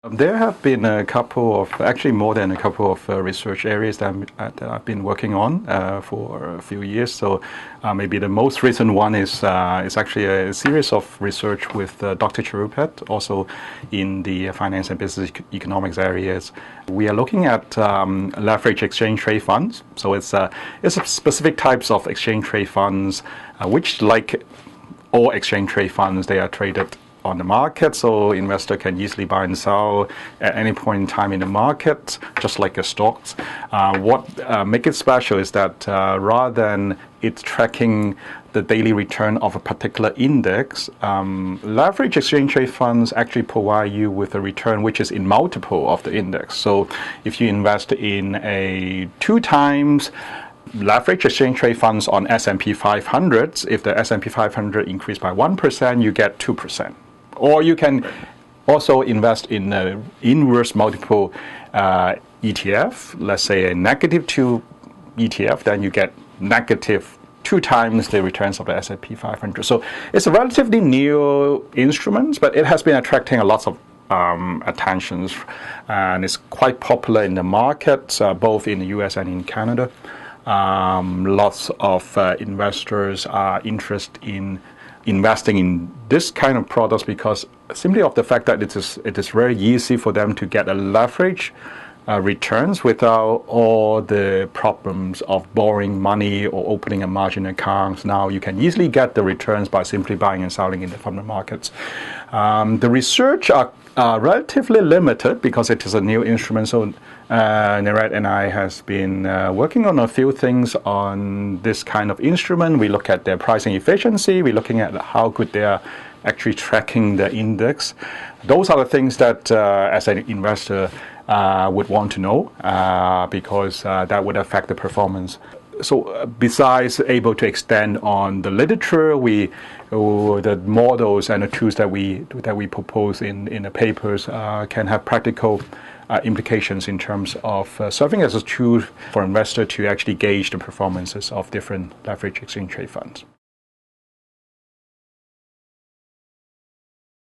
There have been a couple of, actually more than a couple of research areas that I've been working on for a few years. So maybe the most recent one is actually a series of research with Dr. DeGroote, also in the finance and business economics areas. We are looking at leverage exchange trade funds. So it's a specific types of exchange trade funds, which, like all exchange trade funds, they are traded on the market, so investor can easily buy and sell at any point in time in the market, just like a stocks. What makes it special is that rather than it tracking the daily return of a particular index, leverage exchange trade funds actually provide you with a return which is in multiple of the index. So if you invest in a 2 times leverage exchange trade funds on S&P 500, if the S&P 500 increase by 1%, you get 2%. Or you can also invest in an inverse multiple ETF, let's say a -2 ETF, then you get -2 times the returns of the S&P 500. So it's a relatively new instrument, but it has been attracting a lot of attention, and it's quite popular in the market, both in the US and in Canada. Lots of investors are interested in investing in this kind of products because simply of the fact that it is very easy for them to get a leverage returns without all the problems of borrowing money or opening a margin account. Now you can easily get the returns by simply buying and selling in the fundamental markets. The research are relatively limited because it is a new instrument. So Neeraj and I has been working on a few things on this kind of instrument. We look at their pricing efficiency. We're looking at how good they are actually tracking the index. Those are the things that as an investor would want to know because that would affect the performance. So besides able to extend on the literature, the models and the tools that we propose in the papers can have practical implications in terms of serving as a tool for investors to actually gauge the performances of different leverage exchange trade funds.